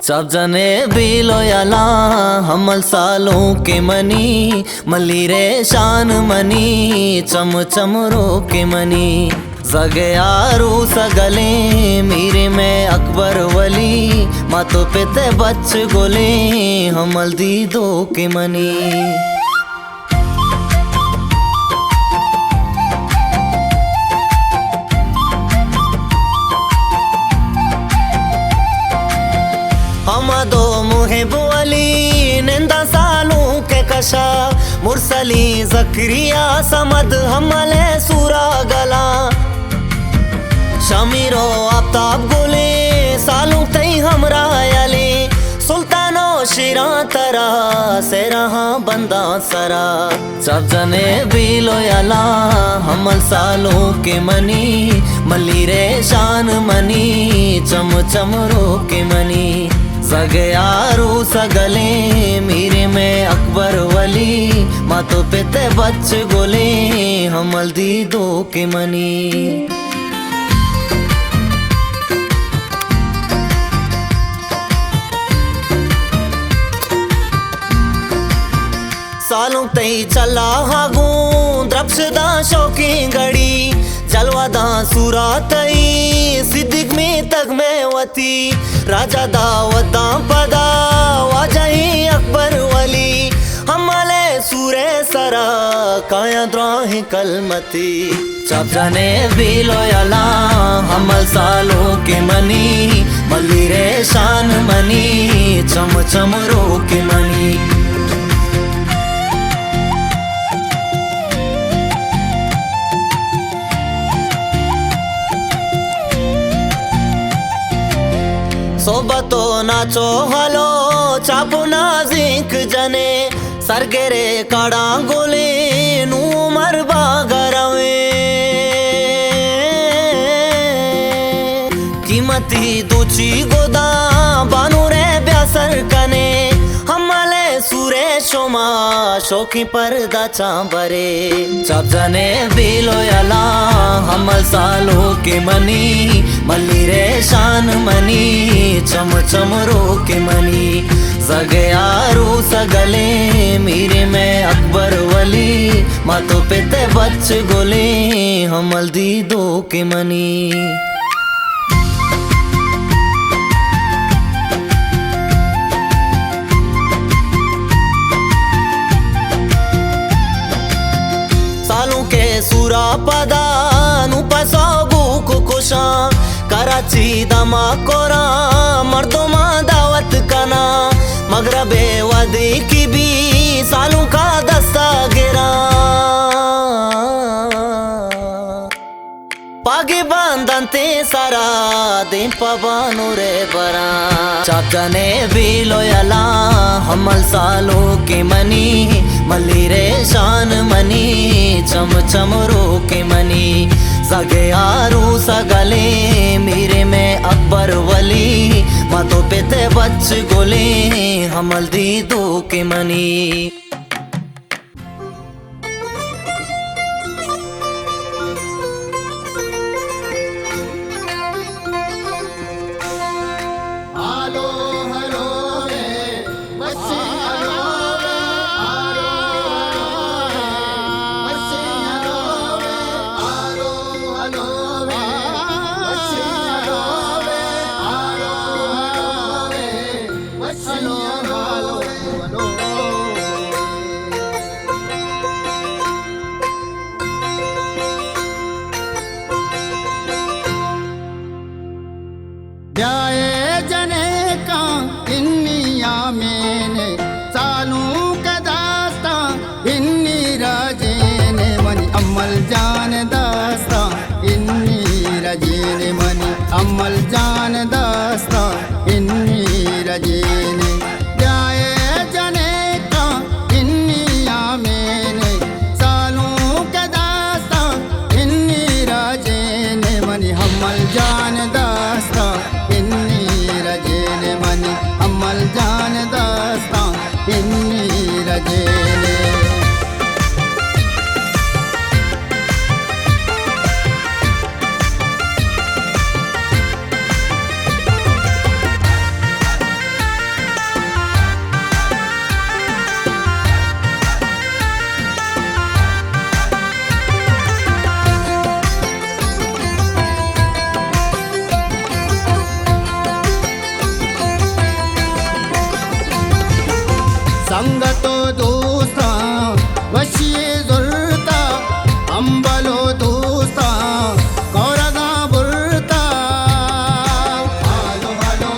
सब जने बिलो याला हमल सालों के मनी मली रे शान मनी चम चम रो के मनी जगे यारू सगले मीरे में अकबर वली मातो पेते बच गोले हमल दी दो के मनी। हम दो मुहिब वली निंदा सालों के कशा मुरसली जकरिया समद हमले सूरा गला शमीरो आफ्ताब गोले सालों तई हमरा यले सुल्तानो शिरा तरा से रहा बंदा सरा सब जने बिलो याला हमल सालों के मनी मली रे शान मनी चम चम रो के मनी सगे यारू सगले मीरे में अकबर वली मातो पेते बच गोले हमल दी दो के मनी। सालों तई चला हागू द्रपशदा शौकी घड़ी जलवादा सूरा तई सिद्दीक में तक में वती राजा दावदा पदा वाजही अकबर वली हमले सूरे सरा काया द्राही कलमती सब जने बिलो याला हमल सालों के मनी मली रे शान मनी चम चम रो के मनी। सोबतो नाचो हलो चापो नाजिक जने सरगेरे काड़ा गोले नू मरबा गरवे कीमती दूची गोदा बानू रे ब्यासर कने हमले सूरे शोमा शोकी पर्दा चांबरे सब जने बिलो याला हमल सालों के मनी मली रे शान मनी चम चम रो के मनी जगे यारू सगले मीरे में अकबर वली मातो पेते बच गोले हमल दी दो के मनी। सालों के सूरा पदा नु पसोगू को खुशा कराची दमा कोरा मर्दों मा दावत कना मगरबे वदी की भी सालों का दस्ता गिरा पागे बांधते सारा दिन पबानो रे बरा चाकने बिलो याला हमल सालों के मनी मली रे शान मनी चम चम रो के मनी सगे यारू सगले मीरे में अकबर वली मातो पेते बच गोले हमल दी दो के मनी। जाए जने का इन्निया मैंने सालों का दास्ता इन्नी राजेने मनी अमल जान दास्ता इन्नी राजेने मनी अमल जान दास्ता इन्नी राजेने जाए जने का इन्निया मैंने सालों का दास्ता इन्नी राजेने मनी अमल जान दास्ता अमल जान दास्ता इन्नी रजेने। संगतो दोस्ता वशिये जुरता अंबलो दोस्ता कौरगा बुरता हालो हालो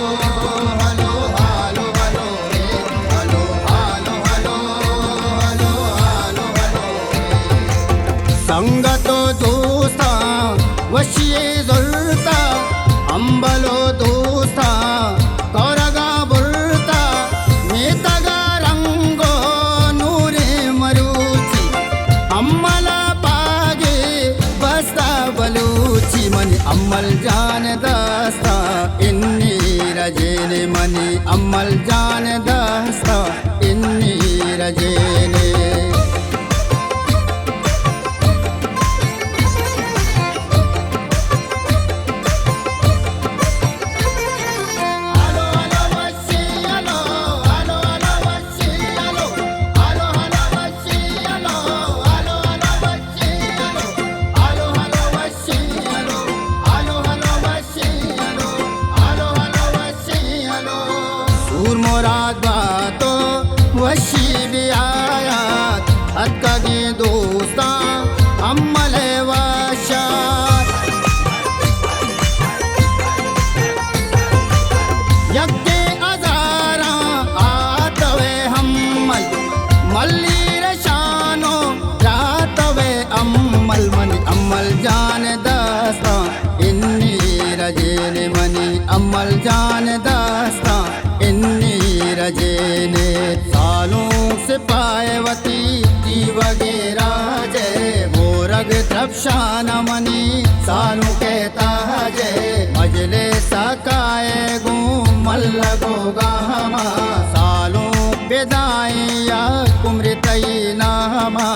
हालो हालो हालो रे हालो हालो हालो हालो हालो हालो संगतो दोस्ता वशिये जुरता अंबलो दोस्ता कौरगा बुरता मेतगा रंगो नूरे मरुची अम्मला पागे बस्ता बलूची मनी अम्मल जान दस्ता इन्नी रजेने मनी अम्मल जान दस्ता इन्नी रजेने मुराद बातो वशी भी आयात अक्कागे दोस्ता अम्मले वाशात यक्के अजारा आतवे हम्मल मल्ली रशानो रातवे अम्मल मनी अम्मल जान दस्ता इन्नी रजेने मनी अम्मल जान दस्ता इन्नी रजेने सालों से पायवती की वगैरह जय वो रग तृप्शान मनी सालों कहता जय मजले सकाए गो मल्ल गोगा हमा सालों बेदाई या कुमृतई नामा